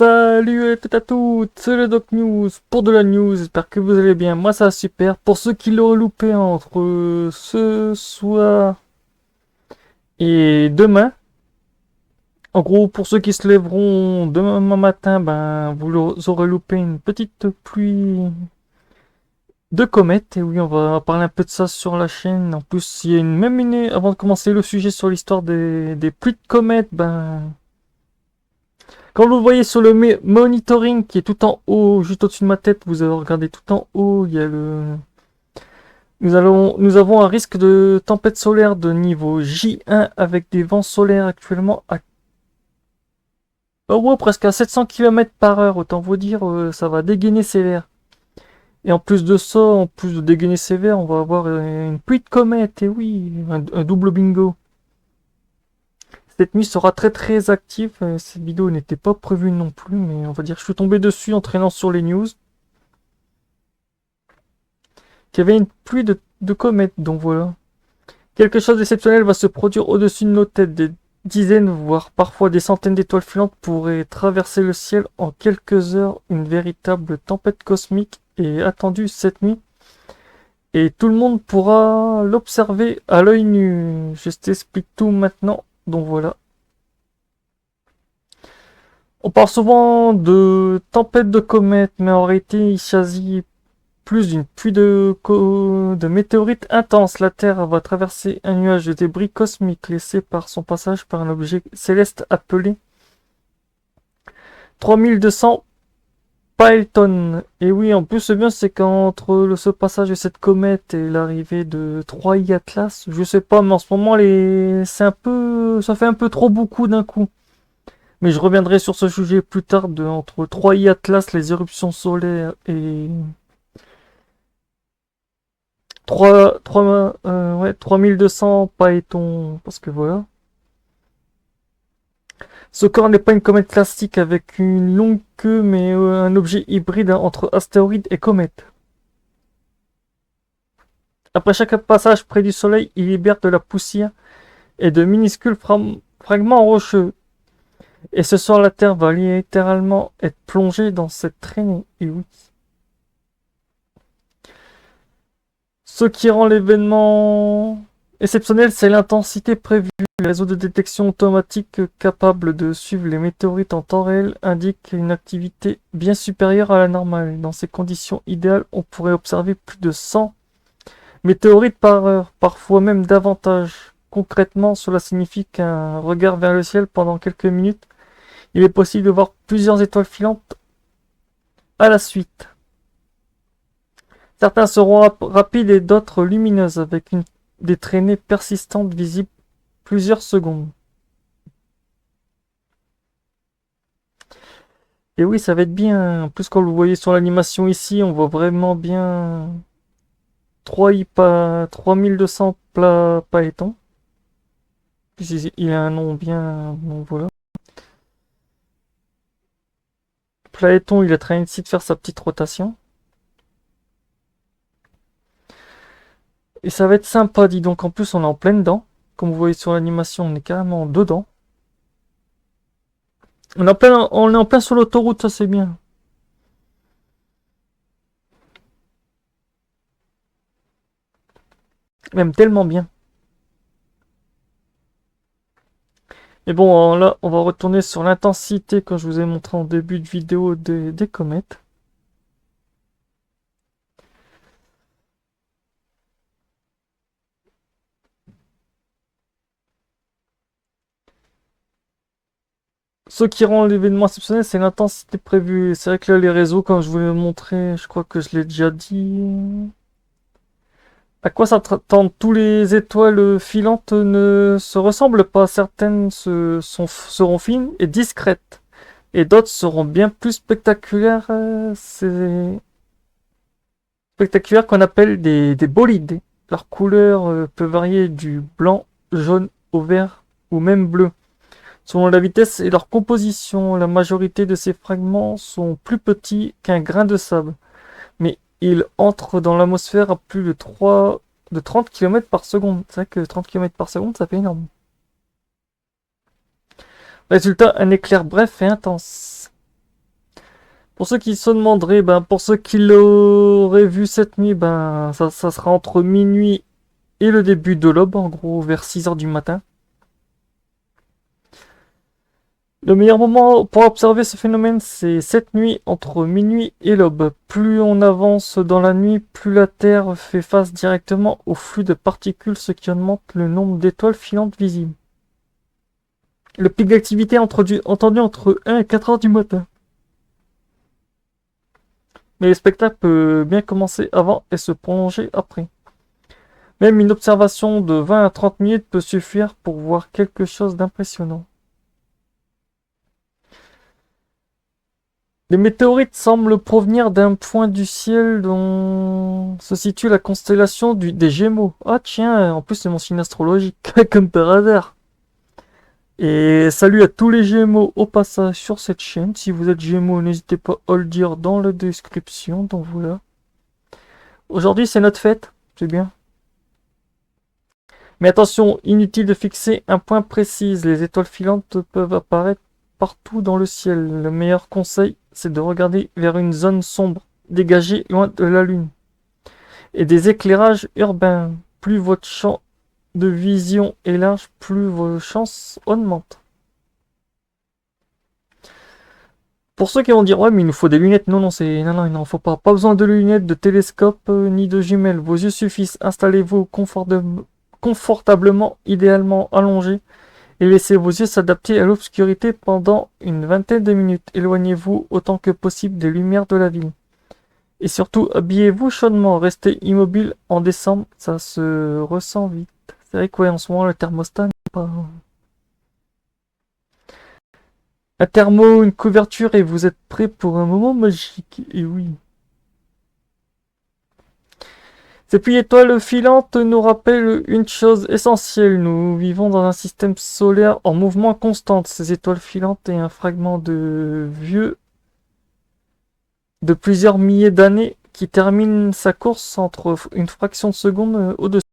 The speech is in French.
Salut à toutes, c'est le Doc News pour de la news, j'espère que vous allez bien, moi ça va super. Pour ceux qui l'auraient loupé entre ce soir et demain, en gros pour ceux qui se lèveront demain matin, ben vous aurez loupé une petite pluie de comètes. Et oui, on va parler un peu de ça sur la chaîne. En plus, il y a avant de commencer le sujet sur l'histoire des pluies de comètes, ben... Quand vous voyez sur le monitoring qui est tout en haut, juste au-dessus de ma tête, vous avez regardé tout en haut, il y a le... Nous avons un risque de tempête solaire de niveau J1 avec des vents solaires actuellement à presque à 700 km par heure. Autant vous dire, ça va dégainer sévère. Et en plus de ça, en plus de dégainer sévère, on va avoir une pluie de comètes. Et oui, un double bingo. Cette nuit sera très active. Cette vidéo n'était pas prévue non plus, mais on va dire que je suis tombé dessus en traînant sur les news. Qu'il y avait une pluie de comètes, donc voilà. Quelque chose d'exceptionnel va se produire au-dessus de nos têtes. Des dizaines, voire parfois des centaines d'étoiles filantes pourraient traverser le ciel en quelques heures. Une véritable tempête cosmique est attendue cette nuit. Et tout le monde pourra l'observer à l'œil nu. Je t'explique tout maintenant, donc voilà. On parle souvent de tempête de comètes, mais en réalité, il s'agit plus d'une pluie de météorites intense. La Terre va traverser un nuage de débris cosmiques laissé par son passage par un objet céleste appelé 3200 Paelton. Et oui, en plus, c'est bien, c'est qu'entre ce passage de cette comète et l'arrivée de 3i Atlas, je sais pas, mais en ce moment, ça fait un peu trop beaucoup d'un coup. Mais je reviendrai sur ce sujet plus tard entre 3i Atlas, les éruptions solaires et 3200 paétons, parce que voilà. Ce corps n'est pas une comète classique avec une longue queue, mais un objet hybride entre astéroïde et comète. Après chaque passage près du Soleil, il libère de la poussière et de minuscules fragments rocheux. Et ce soir, la Terre va littéralement être plongée dans cette traînée. Et oui. Ce qui rend l'événement exceptionnel, c'est l'intensité prévue. Le réseau de détection automatique capable de suivre les météorites en temps réel indique une activité bien supérieure à la normale. Dans ces conditions idéales, on pourrait observer plus de 100 météorites par heure, parfois même davantage. Concrètement, cela signifie qu'un regard vers le ciel pendant quelques minutes, il est possible de voir plusieurs étoiles filantes à la suite. Certains seront rapides et d'autres lumineuses, avec des traînées persistantes visibles plusieurs secondes. Et oui, ça va être bien. En plus, quand vous voyez sur l'animation ici, on voit vraiment bien 3200 paétons. Il a un nom bien... Bon, voilà. Plaéton, il est en train ici de faire sa petite rotation. Et ça va être sympa, dis donc. En plus, on est en pleine dedans. Comme vous voyez sur l'animation, on est carrément dedans. On est en plein sur l'autoroute, ça c'est bien. Même tellement bien. Mais bon, là, on va retourner sur l'intensité que je vous ai montré en début de vidéo des comètes. Ce qui rend l'événement exceptionnel, c'est l'intensité prévue. C'est vrai que là, les réseaux, comme je vous l'ai montré, je crois que je l'ai déjà dit. À quoi s'attendent tous les étoiles filantes ne se ressemblent pas. Certaines seront fines et discrètes. Et d'autres seront bien plus spectaculaires. C'est spectaculaires qu'on appelle des bolides. Leur couleur peut varier du blanc, jaune au vert ou même bleu. Selon la vitesse et leur composition, la majorité de ces fragments sont plus petits qu'un grain de sable. Mais ils entrent dans l'atmosphère à plus de 30 km par seconde. C'est vrai que 30 km par seconde, ça fait énorme. Résultat, un éclair bref et intense. Pour ceux qui se demanderaient, ben, pour ceux qui l'auraient vu cette nuit, ben, ça sera entre minuit et le début de l'aube, en gros, vers 6 heures du matin. Le meilleur moment pour observer ce phénomène, c'est cette nuit entre minuit et l'aube. Plus on avance dans la nuit, plus la Terre fait face directement au flux de particules, ce qui augmente le nombre d'étoiles filantes visibles. Le pic d'activité entendu entre 1 et 4 heures du matin. Mais le spectacle peut bien commencer avant et se prolonger après. Même une observation de 20 à 30 minutes peut suffire pour voir quelque chose d'impressionnant. Les météorites semblent provenir d'un point du ciel dont se situe la constellation des Gémeaux. Ah tiens, en plus c'est mon signe astrologique, comme par hasard. Et salut à tous les Gémeaux au passage sur cette chaîne. Si vous êtes Gémeaux, n'hésitez pas à le dire dans la description. Donc voilà. Aujourd'hui c'est notre fête, c'est bien. Mais attention, inutile de fixer un point précis. Les étoiles filantes peuvent apparaître partout dans le ciel. Le meilleur conseil, c'est de regarder vers une zone sombre, dégagée loin de la Lune. Et des éclairages urbains. Plus votre champ de vision est large, plus vos chances augmentent. Pour ceux qui vont dire, ouais, mais il nous faut des lunettes. Non, non, il n'en faut pas. Pas besoin de lunettes, de télescope, ni de jumelles. Vos yeux suffisent. Installez-vous confortablement, idéalement allongés, et laissez vos yeux s'adapter à l'obscurité pendant une vingtaine de minutes. Éloignez-vous autant que possible des lumières de la ville. Et surtout, habillez-vous chaudement. Restez immobile en décembre, ça se ressent vite. C'est vrai que ouais, en ce moment, le thermostat n'est pas... Un thermo, une couverture, et vous êtes prêt pour un moment magique. Et oui. Ces pluies étoiles filantes nous rappellent une chose essentielle. Nous vivons dans un système solaire en mouvement constant. Ces étoiles filantes et un fragment de vieux de plusieurs milliers d'années qui termine sa course entre une fraction de seconde au-dessus.